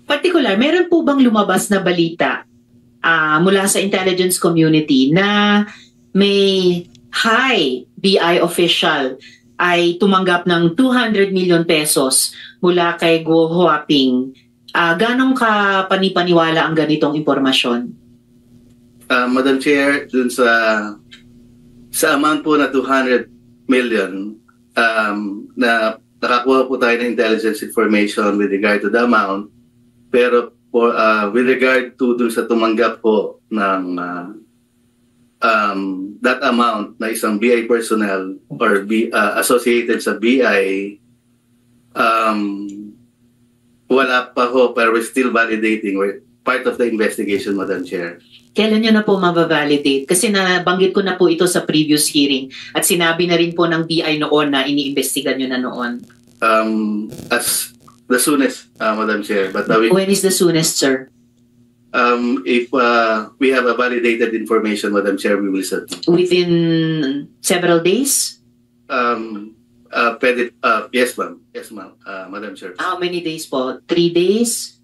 particular, meron po bang lumabas na balita mula sa intelligence community na may high BI official ay tumanggap ng 200 million pesos mula kay Guo Huaping? Ganong ka panipaniwala ang ganitong impormasyon? Madam Chair, dun sa amount po na 200 million, na nakakuha po tayo ng intelligence information with regard to the amount, pero with regard to dun sa tumanggap po ng that amount na isang BI personnel or associated sa BI, wala pa ho, pero we're still validating. We're part of the investigation, Madam Chair. Kailan nyo na po mababalidate? Kasi nabanggit ko na po ito sa previous hearing at sinabi na rin po ng BI noon na iniimbestigan nyo na noon. As the soonest, Madam Chair. But when is the soonest, sir? If we have a validated information, Madam Chair, we will set. Within several days? Yes, ma'am. Yes, ma'am. Madam Chair. How many days po? 3 days?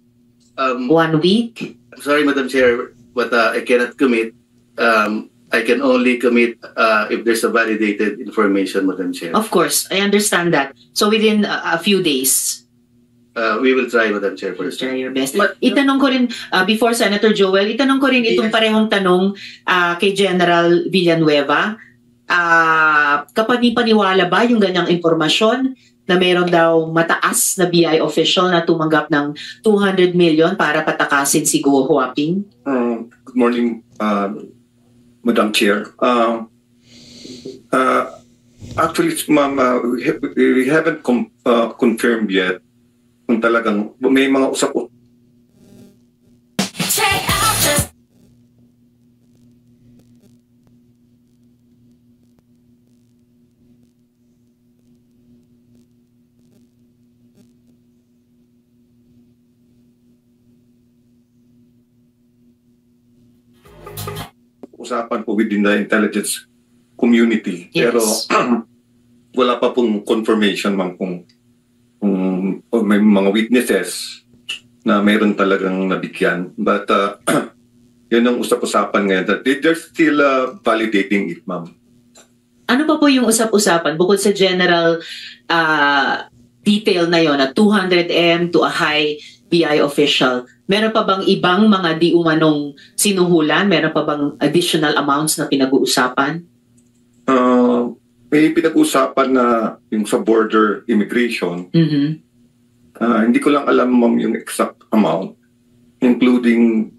1 week? I'm sorry, Madam Chair, but I cannot commit. I can only commit if there's a validated information, Madam Chair. Of course, I understand that. So within a few days? We will try, Madam Chair, first. Try your best. Itanong ko rin, before Senator Joel, itanong ko rin itong parehong tanong kay General Villanueva. Kapanipaniwala ba yung ganyang impormasyon na mayroon daw mataas na BI official na tumanggap ng 200 million para patakasin si Guo Huaping? Good morning, Madam Chair. Actually, ma'am, we haven't confirmed yet kung talagang may mga usap. Usapan po within the intelligence community. Yes. Pero wala pa pong confirmation, ma'am, kung may mga witnesses na mayroon talagang nabigyan. But yun ang usap-usapan ngayon. That they're still validating it, ma'am. Ano pa po yung usap-usapan bukod sa general detail na yon na 200M to a high BI official? Meron pa bang ibang mga di umanong sinuhulan? Meron pa bang additional amounts na pinag-uusapan? May pinag-uusapan na yung sa border immigration. Hindi ko lang alam, ma'am, yung exact amount, including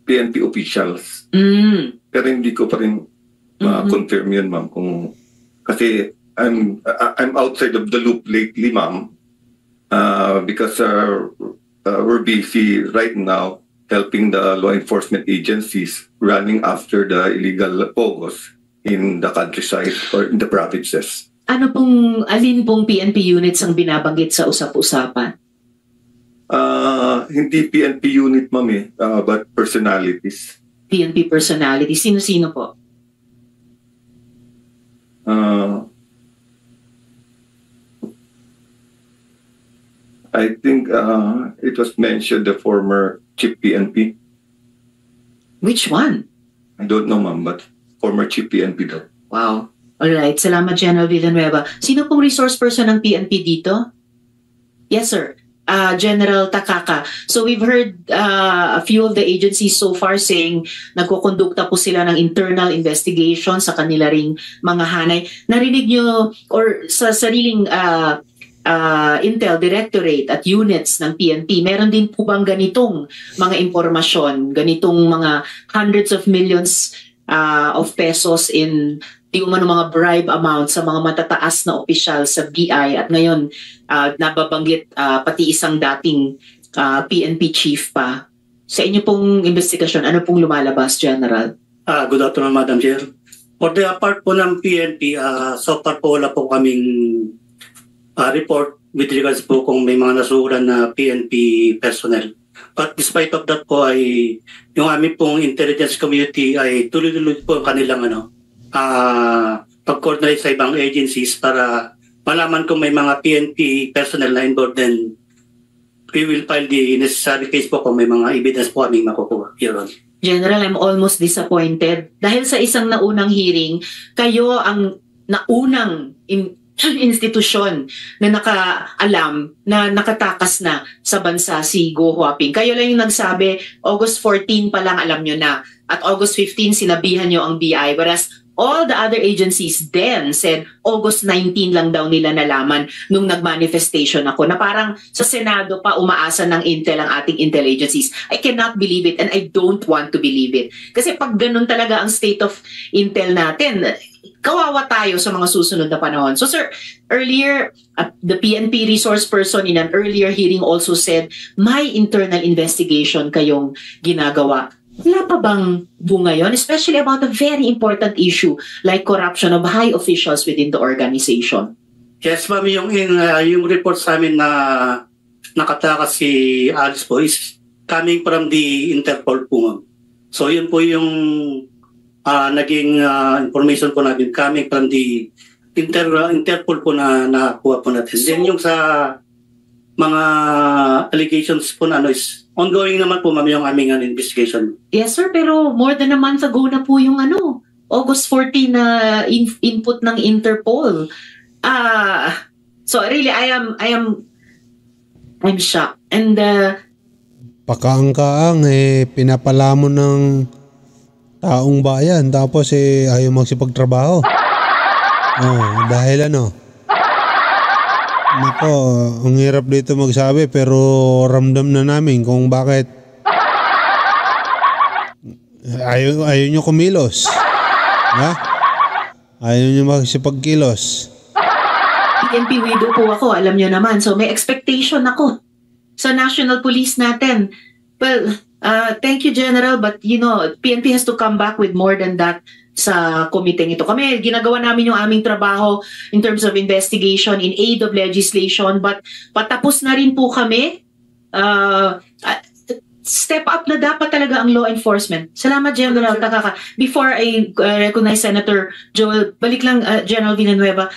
PNP officials. Pero hindi ko pa rin confirm yun, ma'am. Kasi I'm outside of the loop lately, ma'am, because we're busy right now helping the law enforcement agencies running after the illegal pogos in the countryside or in the provinces. Alin pong PNP units ang binabanggit sa usap-usapan? Hindi PNP unit, ma'am, but personalities. PNP personalities. Sino-sino po? I think it was mentioned the former chief PNP. Which one? I don't know, ma'am, but former chief PNP daw. Wow. Alright, salamat General Villanueva. Sino pong resource person ng PNP dito? Yes, sir. General Takaka. So we've heard a few of the agencies so far saying nagkukondukta po sila ng internal investigation sa kanila ring mga hanay. Narinig nyo or sa sariling Intel Directorate at units ng PNP, meron din po bang ganitong mga impormasyon, ganitong mga hundreds of millions of pesos in di umano mga bribe amount sa mga matataas na opisyal sa BI at ngayon nababanggit pati isang dating PNP chief pa. Sa inyo pong investigasyon, ano pong lumalabas, General? Good afternoon, Madam Chair. For the part po ng PNP, so far po wala po kaming report with regards po kung may mga nasuhulan na PNP personnel. But despite of that po ay yung aming pong intelligence community ay tuloy-tuloy po ang kanilang pag-coordinate sa ibang agencies para malaman kung may mga PNP personnel na involved din we will file the necessary case po kung may mga evidence po kaming makukuha, Your Honor. General, I'm almost disappointed. Dahil sa isang naunang hearing, kayo ang naunang institusyon na nakaalam na nakatakas na sa bansa si Go Huaping. Kayo lang yung nagsabi, August 14 pa lang alam nyo na. At August 15 sinabihan nyo ang BI. Whereas all the other agencies then said August 19 lang daw nila nalaman nung nag-manifestation ako na parang sa Senado pa umaasa ng Intel ang ating Intel agencies. I cannot believe it and I don't want to believe it. Kasi pag ganun talaga ang state of Intel natin, kawawa tayo sa mga susunod na panahon. So sir, earlier, the PNP resource person in an earlier hearing also said, may internal investigation kayong ginagawa. Wala pa bang bunga yun? Especially about a very important issue like corruption of high officials within the organization. Yes, ma'am, yung report sa amin na nakatakas si Alice po is coming from the Interpol po, ma'am. So yun po yung naging information po natin coming from the Interpol po na nakuha po natin. So, then yung sa mga allegations po na is ongoing naman po, ma'am, yung aming investigation. Yes, sir, pero more than a month ago na po yung August 14 na input ng Interpol. So really, I'm shocked. And pakaang-kaang pinapalamon ng taong bayan tapos ayaw magsipagtrabaho. Dahil nako, ang hirap dito magsabi pero ramdam na namin kung bakit ayaw nyo kumilos. Ha? Ayaw nyo magsipagkilos. PNP widow po ako, alam nyo naman. So may expectation ako sa National Police natin. Well, thank you, General, but PNP has to come back with more than that sa komiteng ito. Kami, ginagawa namin yung aming trabaho in terms of investigation, in aid of legislation, but patapos na rin po kami. Step up na dapat talaga ang law enforcement. Salamat, General Takaka. Before I recognize Senator Joel, balik lang, General Villanueva,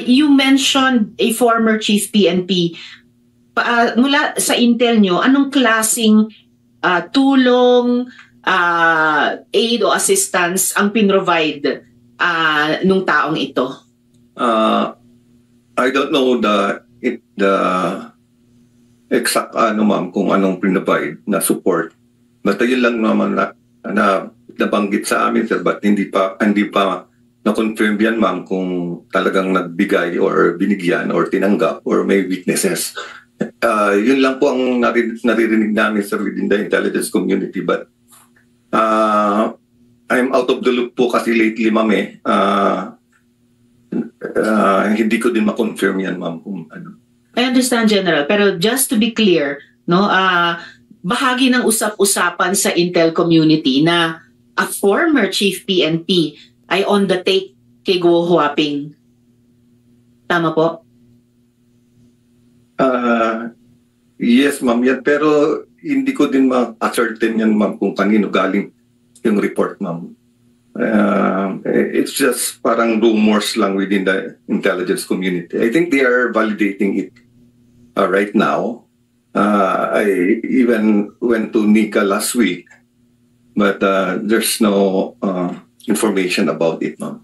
you mentioned a former chief PNP. Mula sa intel nyo, anong klaseng tulong, aid o assistance ang pinrovide nung taong ito? I don't know the exact ma'am, kung anong pinrovide na support. But yun lang naman na nabanggit sa amin, sir, but hindi pa na-confirm yan, ma'am, kung talagang nagbigay or binigyan or tinanggap or may weaknesses. Yun lang po ang naririnig namin, sir, within the intelligence community. But I'm out of the loop po kasi lately, ma'am, hindi ko din ma-confirm yan, ma'am, kung ano. I understand, General, pero just to be clear, bahagi ng usap-usapan sa Intel community na a former chief PNP ay on the take kay Go Huaping. Tama po? Yes, ma'am, yan. Pero hindi ko din ma-ascertain yan, ma'am, kung kanino galing yung report, ma'am. It's just parang rumors lang within the intelligence community. I think they are validating it right now. I even went to Nika last week, but there's no information about it, ma'am.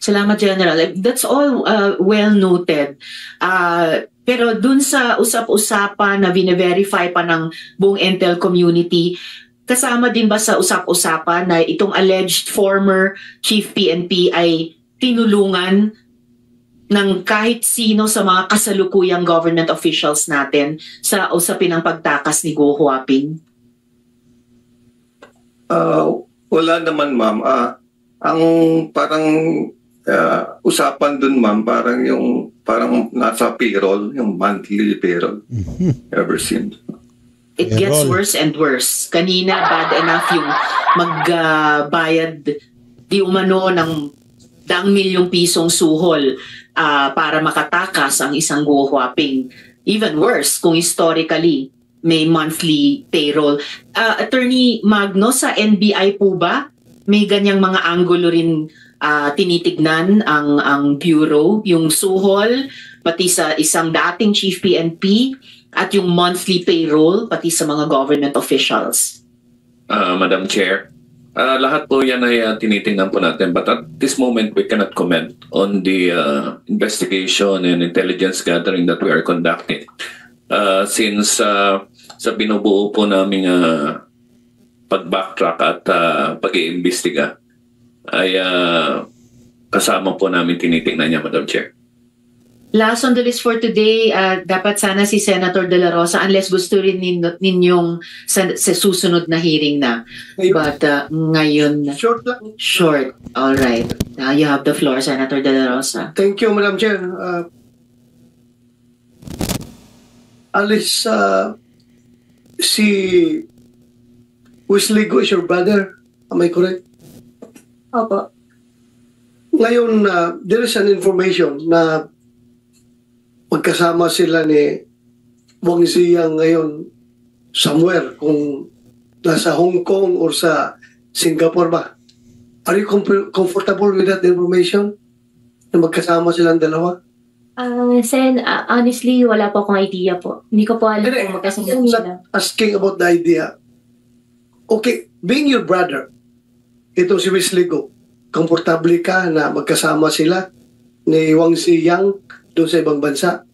Salamat, General. That's all well noted. Pero dun sa usap-usapan na bine-verify pa ng buong Intel community, kasama din ba sa usap-usapan na itong alleged former chief PNP ay tinulungan ng kahit sino sa mga kasalukuyang government officials natin sa usapin ng pagtakas ni Go Huaping? Wala naman, ma'am. Ang parang usapan dun, ma'am, parang nasa payroll, yung monthly payroll ever since. It gets worse and worse. Kanina, bad enough yung magbayad di umano ng 100 milyong pisong suhol para makatakas ang isang Go Huaping. Even worse kung historically may monthly payroll. Attorney Magno, sa NBI po ba may ganyang mga anggulo rin tinitignan ang bureau, yung suhol pati sa isang dating chief PNP, at yung monthly payroll, pati sa mga government officials? Madam Chair, lahat po yan ay tinitingnan po natin, but at this moment we cannot comment on the investigation and intelligence gathering that we are conducting. Since sa binubuo po naming pag-backtrack at pag-iimbestiga ay kasama po namin tinitingnan niya, Madam Chair. Last on the list for today, dapat sana si Senator De La Rosa, unless gusto rin ninyong sa susunod na hearing na. But ngayon, Short lang. short. All right. Now you have the floor, Senator De La Rosa. Thank you, Madam Chair. Alice, si Wesley Go is your brother. Am I correct? Opo. Ngayon, there is an information na magkasama sila ni Wang Ziyang ngayon somewhere, kung nasa Hong Kong or sa Singapore ba. Are you comfortable with that information? Na magkasama silang dalawa? Sen, honestly, wala po akong idea po. Hindi ko po alam kung magkasama I'm sila. not asking about the idea. Okay, being your brother, ito si Wesley Go, komportable ka na magkasama sila ni Wang Ziyang doon sa ibang bansa?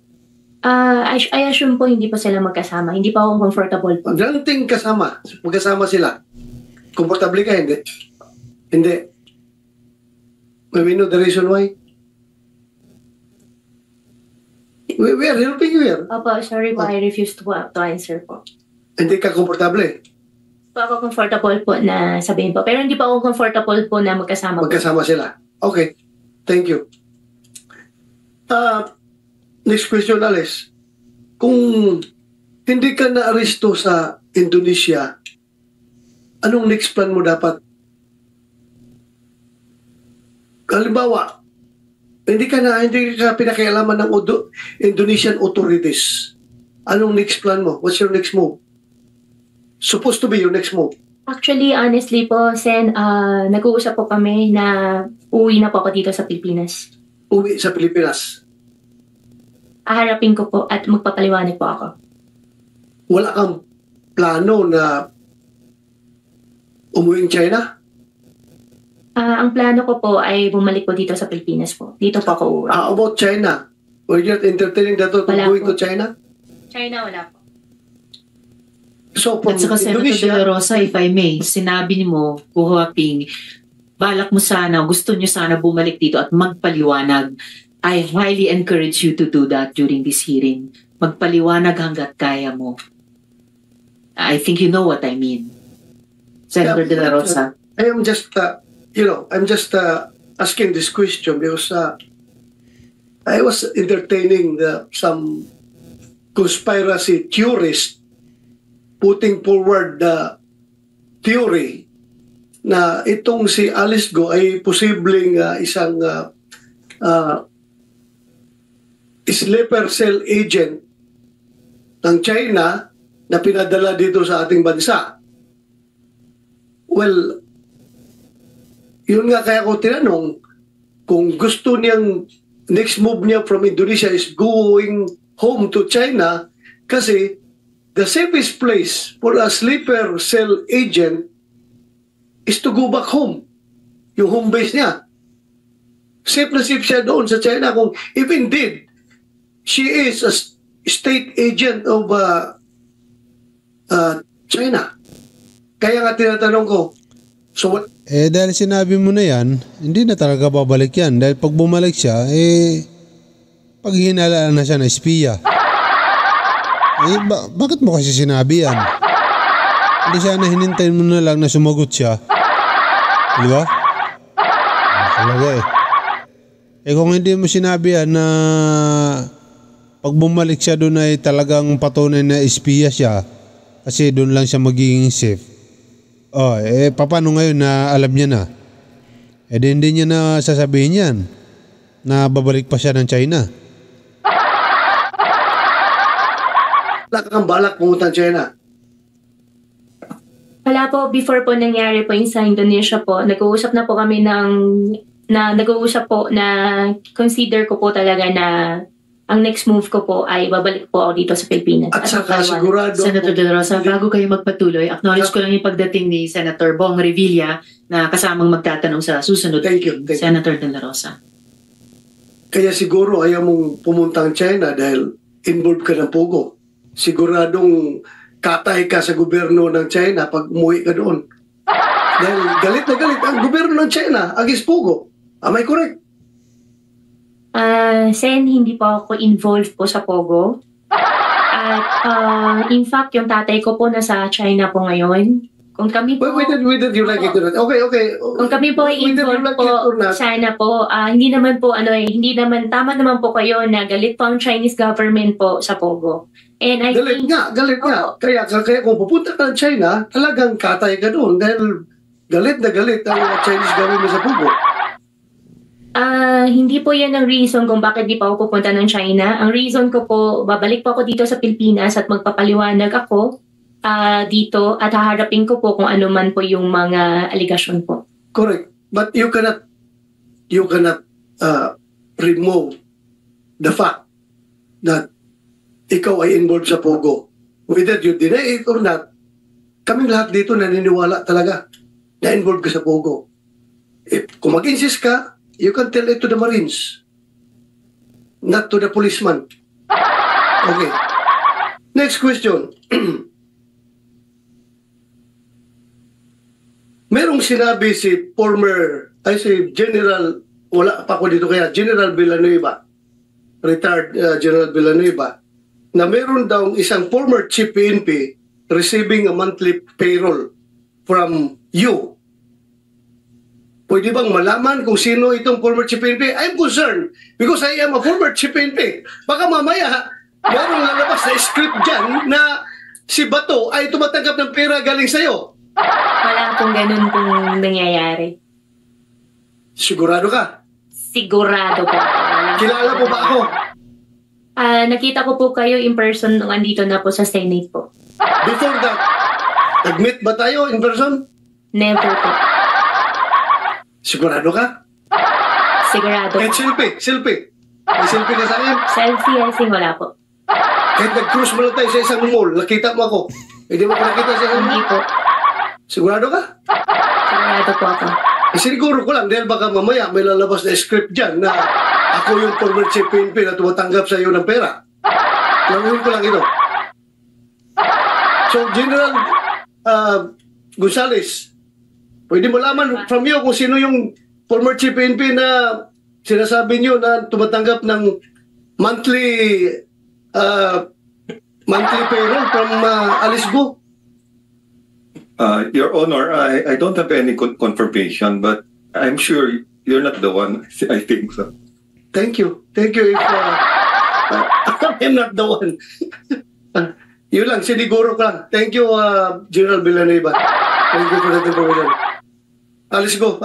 I assume po hindi pa sila magkasama. Hindi pa ako comfortable po. Granting magkasama sila, komportable ka, hindi? Hindi. May we know the reason why? We are helping you here. Opo, sorry po, I refuse to answer po. Hindi ka komportable. Pa ako comfortable po na sabihin po. Pero hindi pa ako comfortable po na magkasama po. Magkasama sila. Okay. Thank you. Next question, Alice. Kung hindi ka na-aresto sa Indonesia, anong next plan mo dapat? Halimbawa, hindi ka pinakialaman ng Indonesian authorities. Anong next plan mo? What's your next move? Supposed to be your next move. Actually, honestly po, Sen, nag-uusap po kami na uwi na po ako dito sa Pilipinas. Uwi sa Pilipinas. Aharapin ko po at magpapaliwanag po ako. Wala kang plano na umuwi ng China? Ang plano ko po ay bumalik po dito sa Pilipinas po. Dito po ako uwi. About China? Were you entertaining that to Wala going po. to China? China, wala po. So, from At saka Senator De La Indonesia, Rosa, if I may, sinabi mo, Kuhuaping, balak mo sana, gusto nyo sana bumalik dito at magpaliwanag. I highly encourage you to do that during this hearing. Magpaliwanag hanggat kaya mo. I think you know what I mean. Senator De La Rosa. I am just, I'm just asking this question because I was entertaining some conspiracy theorists putting forward the theory na itong si Alice Go ay posibleng isang sleeper cell agent ng China na pinadala dito sa ating bansa. Well, yun nga kaya ko tinanong kung gusto niyang next move niya from Indonesia is going home to China kasi the safest place for a sleeper cell agent is to go back home. Yung home base niya. Safe na safe siya doon sa China kung if indeed she is a state agent of China. Kaya nga tinatanong ko, so what? Dahil sinabi mo na yan, hindi na talaga babalik yan. Dahil pag bumalik siya, paghihinalaan na siya na espiya. Bakit mo kasi sinabi yan? Hindi sana hinintayin mo na lang na sumagot siya. Di ba? Talaga kung hindi mo sinabi yan na pag bumalik siya doon ay talagang patunay na espiya siya kasi doon lang siya magiging safe. Paano ngayon na alam niya na? Hindi niya na sasabihin yan na babalik pa siya ng China. Wala kang balak pumunta ng China? Wala po, before po nangyari po yung sa Indonesia po, nag-uusap na po kami nag-uusap po na consider ko po talaga na ang next move ko po ay babalik po ako dito sa Pilipinas. At saka magpaliwanag. sigurado, Senator De La Rosa, bago kayo magpatuloy, acknowledge ko lang yung pagdating ni Senator Bong Revilla na kasamang magtatanong sa susunod. Thank you. Senator De La Rosa. kaya siguro ayaw mong pumuntang China dahil involved ka ng Pogo. Siguradong katay ka sa gobyerno ng China pag umuwi ka doon. Dahil galit na galit ang gobyerno ng China against Pogo. Am I correct? Sen, hindi po ako involved po sa Pogo. At in fact, yung tatay ko po nasa China po ngayon. Kung kami po... Wait, you like it or not? Okay. Kung kami po ay Whether you involved like it or po not. China po, hindi naman po hindi naman, tama naman po kayo na galit po ang Chinese government po sa Pogo. And I Galit think... nga. Kaya kung pupunta ka ng China, talagang katay ka doon dahil galit na galit ang Chinese government sa Pogo. Hindi po yan ang reason kung bakit di pa ako pupunta ng China. Ang reason ko po, babalik po ako dito sa Pilipinas at magpapaliwanag ako dito at haharapin ko po kung ano man po yung mga aligasyon po. Correct. But you cannot remove the fact that ikaw ay involved sa Pogo. Whether you deny it or not, kaming lahat dito naniniwala talaga na involved ka sa Pogo. Kung mag-insist ka, you can tell it to the Marines, not to the policeman. Okay. Next question. Merong sinabi si General, wala pa ako dito kaya, General Villanueva, retired General Villanueva, na meron daw isang former chief PNP receiving a monthly payroll from you. Pwede bang malaman kung sino itong former chief PNP? I'm concerned because I am a former chief PNP. Baka mamaya, merong lalabas na script dyan na si Bato ay tumatanggap ng pera galing sa'yo. Wala pong ganun pong nangyayari. Sigurado ka? Sigurado po. Kilala mo ba ako? Nakita ko po kayo in person nung andito na po sa Senate po. Before that, nag-meet ba tayo in person? Never po. Sigurado ka? Sigurado. Kahit selfie. May selfie ka sa akin? Selfie, wala po. Kahit nag-cruise mo lang tayo sa isang mall, nakita mo ako. Hindi mo ko nakita sa isang Hindi mall? po. Sigurado ka? Sigurado po ako. Siguro ko lang dahil baka mamaya may lalabas na script dyan na ako yung former chief PNP na tumatanggap sa iyo ng pera. Laluin ko lang ito. So, General Gonzales, pwede mo laman from you kung sino yung former chief PNP na sinasabi niyo na tumatanggap ng monthly payroll from Alice Go? Your Honor, I don't have any confirmation, but I'm sure you're not the one. I think so. Thank you. If I'm not the one. Yun lang, siniguro ko lang. Thank you, General Villanueva. Thank you for that information. Alice Go.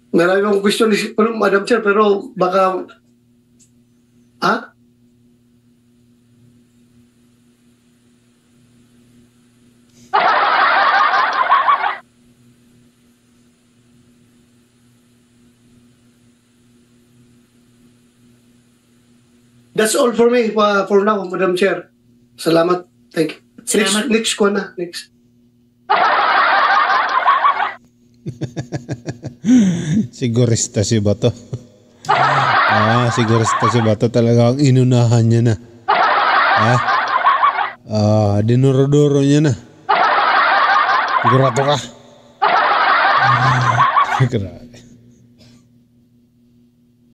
Marami akong question, Madam Chair, pero baka... That's all for me for now, Madam Chair. Salamat. Thank you. Salamat. Next ko na. Next. Sigurista si Bato. Sigurista si Bato talaga ang inunahan niya na. Dinuro-duro niya na. Sigurado ka. Grabe.